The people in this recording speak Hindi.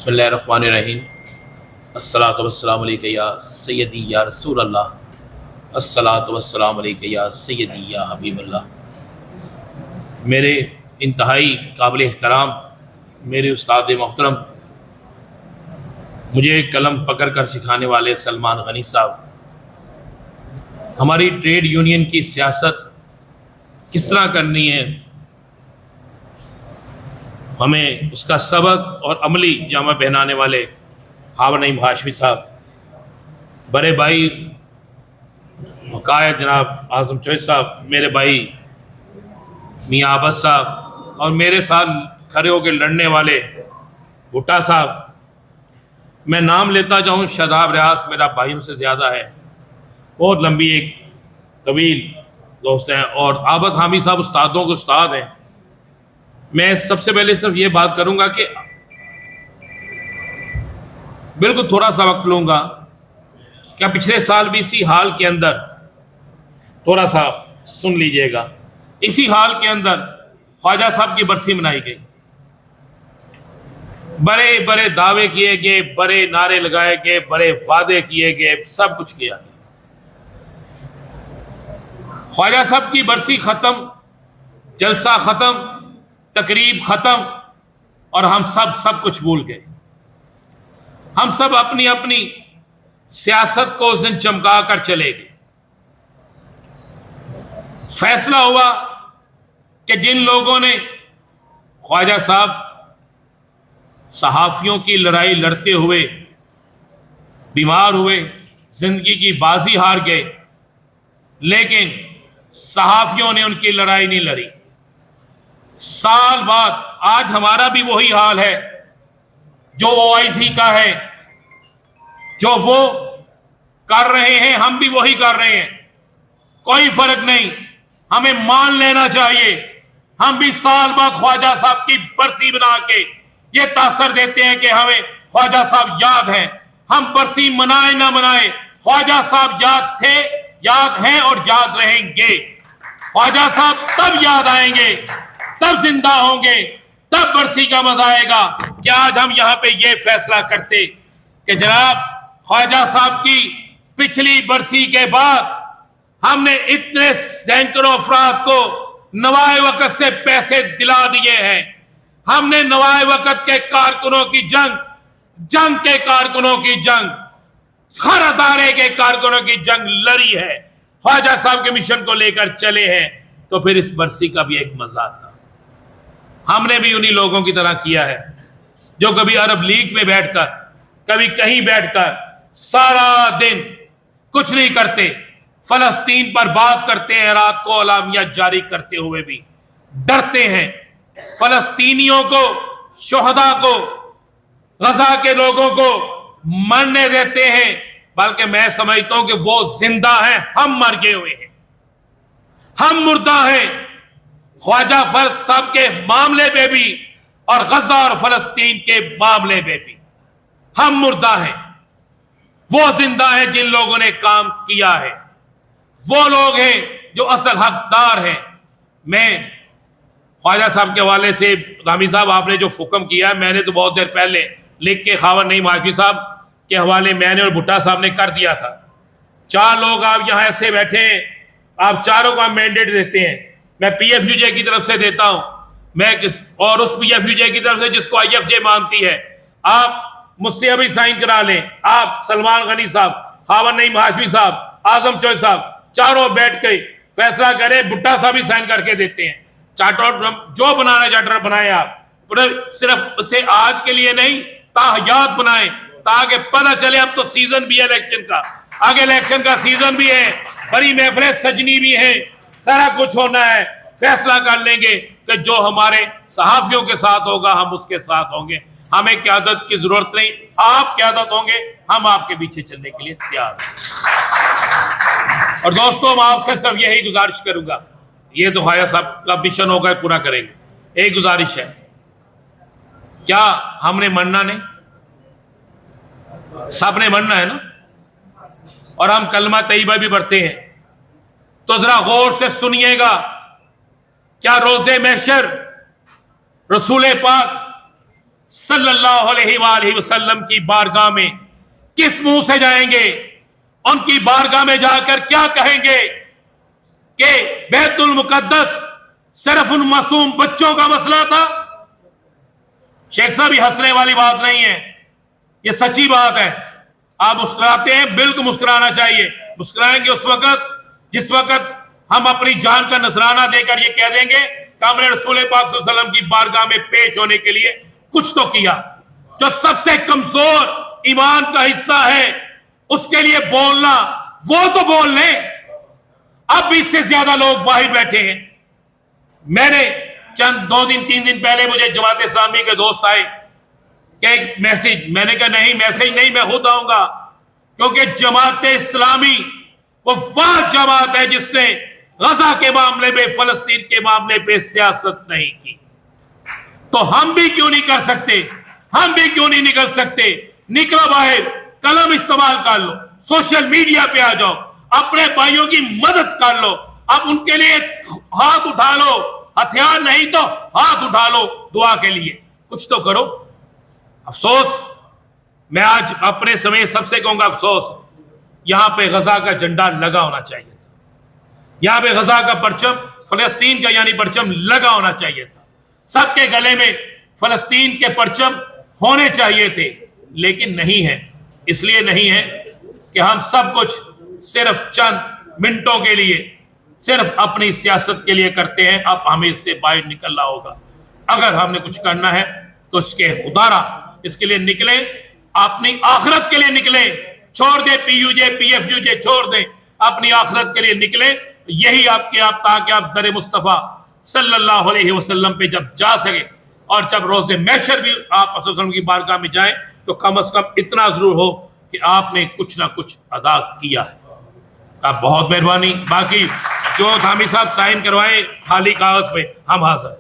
बिस्मिल्लाहिर्रहमानिर्रहीम। अस्सलातु वस्सलामु अलैका या सय्यदी या रसूल अल्लाह, अस्सलातु वस्सलामु अलैका या सय्यदी या हबीबल्लाह। मेरे इंतहाई काबिल एहतराम मेरे उस्ताद मोहतरम, मुझे कलम पकड़ कर सिखाने वाले सलमान गनी साहब, हमारी ट्रेड यूनियन की सियासत किस तरह करनी है, हमें उसका सबक और अमली जामा पहनाने वाले हावर नईम हाशमी साहब, बड़े भाई कायद जनाब आज़म चौधरी साहब, मेरे भाई मियाँ आबद साहब और मेरे साथ खड़े होकर लड़ने वाले भुट्टा साहब। मैं नाम लेता जाऊँ, शादाब रियाज मेरा भाइयों से ज़्यादा है, बहुत लंबी एक तवील दोस्त हैं, और आबद हामी साहब उस्तादों के उस्ताद हैं। मैं सबसे पहले सिर्फ ये बात करूंगा कि बिल्कुल थोड़ा सा वक्त लूंगा, क्या पिछले साल भी इसी हाल के अंदर, थोड़ा सा सुन लीजिएगा, इसी हाल के अंदर ख्वाजा साहब की बरसी मनाई गई। बड़े बड़े दावे किए गए, बड़े नारे लगाए गए, बड़े वादे किए गए, सब कुछ किया गया। ख्वाजा साहब की बरसी खत्म, जलसा खत्म, तकरीब खत्म, और हम सब कुछ भूल गए। हम सब अपनी अपनी सियासत को उस दिन चमका कर चले गए। फैसला हुआ कि जिन लोगों ने ख्वाजा साहब सहाफियों की लड़ाई लड़ते हुए बीमार हुए, जिंदगी की बाजी हार गए, लेकिन सहाफियों ने उनकी लड़ाई नहीं लड़ी। साल बाद आज हमारा भी वही हाल है जो ओआईसी का है, जो वो कर रहे हैं हम भी वही कर रहे हैं, कोई फर्क नहीं। हमें मान लेना चाहिए, हम भी साल बाद ख्वाजा साहब की बरसी बना के ये तासर देते हैं कि हमें ख्वाजा साहब याद हैं। हम बरसी मनाए ना मनाए, ख्वाजा साहब याद थे, याद हैं और याद रहेंगे। ख्वाजा साहब तब याद आएंगे, तब जिंदा होंगे, तब बरसी का मजा आएगा। कि आज हम यहां पे ये फैसला करते कि जनाब ख्वाजा साहब की पिछली बरसी के बाद हमने इतने सैकड़ों अफराद को नवाए वक्त से पैसे दिला दिए हैं। हमने नवाए वक्त के कारकुनों की जंग के कारकुनों की जंग, हर अदारे के कारकुनों की जंग लड़ी है, ख्वाजा साहब के मिशन को लेकर चले हैं। तो फिर इस बरसी का भी एक मजा था। हमने भी उन्हीं लोगों की तरह किया है जो कभी अरब लीग में बैठकर, कभी कहीं बैठकर सारा दिन कुछ नहीं करते, फलस्तीन पर बात करते हैं, रात को अलामिया जारी करते हुए भी डरते हैं। फलस्तीनियों को, शोहदा को, गजा के लोगों को मरने देते हैं, बल्कि मैं समझता हूं कि वो जिंदा हैं, हम मर गए हुए हैं, हम मुर्दा हैं। ख्वाजा फर्ज साहब के मामले में भी और गजा और फलस्तीन के मामले में भी हम मुर्दा हैं। वो जिंदा हैं जिन लोगों ने काम किया है, वो लोग हैं जो असल हकदार हैं। मैं ख्वाजा साहब के हवाले से, गामी साहब आपने जो हुक्म किया है, मैंने तो बहुत देर पहले लिख के खावर नईम हाशमी साहब के हवाले मैंने और भुट्टा साहब ने कर दिया था। 4 लोग आप यहां ऐसे बैठे हैं, आप चारों का मैंडेट देते हैं। मैं पीएफयूजे की तरफ से देता हूं, मैं और उस पीएफयूजे की तरफ से जिसको आईएफजे मानती है। आप मुझसे अभी साइन करा लें, आप सलमान गनी साहब, खावर नईम हाशमी साहब, आजम चौधरी साहब, चारों बैठ के फैसला करें। भुट्टा साहब भी साइन करके देते हैं। चार्टर जो बनाना चार्टर बनाए आप, सिर्फ उसे आज के लिए नहीं, ताहयात बनाए, ताकि पता चले अब तो सीजन भी है इलेक्शन का, आगे इलेक्शन का सीजन भी है, बड़ी महफिलें सजनी भी है, सारा कुछ होना है। फैसला कर लेंगे कि जो हमारे सहाफियों के साथ होगा हम उसके साथ होंगे। हमें क़यादत की जरूरत नहीं, आप क़यादत होंगे, हम आपके पीछे चलने के लिए तैयार हैं। और दोस्तों, मैं आपसे सिर्फ यही गुजारिश करूंगा, ये तो ख्वाजा साहब का मिशन होगा, पूरा करेंगे। एक गुजारिश है, क्या हमने मरना नहीं, सबने मरना है ना, और हम कलमा तैयबा भी पढ़ते हैं। तो जरा गौर से सुनिएगा, क्या रोज़े महशर रसूल पाक सल्लल्लाहु अलैहि वसल्लम की बारगाह में किस मुंह से जाएंगे? उनकी बारगाह में जाकर क्या कहेंगे कि बैतुल मुकद्दस सिर्फ उन मासूम बच्चों का मसला था? शेख साहब, ये हंसने वाली बात नहीं है, ये सच्ची बात है। आप मुस्कुराते हैं, बिल्कुल मुस्कुराना चाहिए। मुस्कुराएंगे उस वक्त जिस वक्त हम अपनी जान का नजराना देकर ये कह देंगे कि हमने रसूल पाक सल्लल्लाहु अलैहि वसल्लम की बारगाह में पेश होने के लिए कुछ तो किया। जो सबसे कमजोर ईमान का हिस्सा है उसके लिए बोलना, वो तो बोल ले। अब भी इससे ज्यादा लोग बाहर बैठे हैं। मैंने चंद 2 दिन 3 दिन पहले मुझे जमात इस्लामी के दोस्त आए कि एक मैसेज, मैंने कहा नहीं, मैसेज नहीं, मैं खुद आऊंगा, क्योंकि जमात इस्लामी वो वह जमात है जिसने गजा के मामले में, फलस्तीन के मामले पे सियासत नहीं की। तो हम भी क्यों नहीं कर सकते? हम भी क्यों नहीं निकल सकते? निकलो बाहर, कलम इस्तेमाल कर लो, सोशल मीडिया पे आ जाओ, अपने भाइयों की मदद कर लो, अब उनके लिए हाथ उठा लो, हथियार नहीं तो हाथ उठा लो दुआ के लिए, कुछ तो करो। अफसोस, मैं आज अपने समय सबसे कहूंगा, अफसोस, यहां पे गजा का झंडा लगा होना चाहिए था। यहां पे गजा का परचम, फलस्तीन का यानी परचम लगा होना चाहिए था। सबके गले में फलस्तीन के परचम होने चाहिए थे, लेकिन नहीं है। इसलिए नहीं है कि हम सब कुछ सिर्फ चंद मिनटों के लिए, सिर्फ अपनी सियासत के लिए करते हैं। अब हमें इससे बाहर निकलना होगा। अगर हमने कुछ करना है तो इसके खुदारा इसके लिए निकले, अपनी आखिरत के लिए निकले। छोड़ दे पीयूजे पीएफयूजे, छोड़ दे, अपनी आखिरत के लिए निकले। यही आपके आप, ताकि आप दर मुस्तफ़ा सल्लल्लाहु अलैहि वसल्लम पे जब जा सके और जब रोज़े महशर भी आप वसल्लम की बारगाह में जाए तो कम से कम इतना जरूर हो कि आपने कुछ ना कुछ अदा किया है। आप बहुत मेहरबानी। बाकी जो थामी साहब साइन करवाएं खाली कागज पे, हम हाजिर।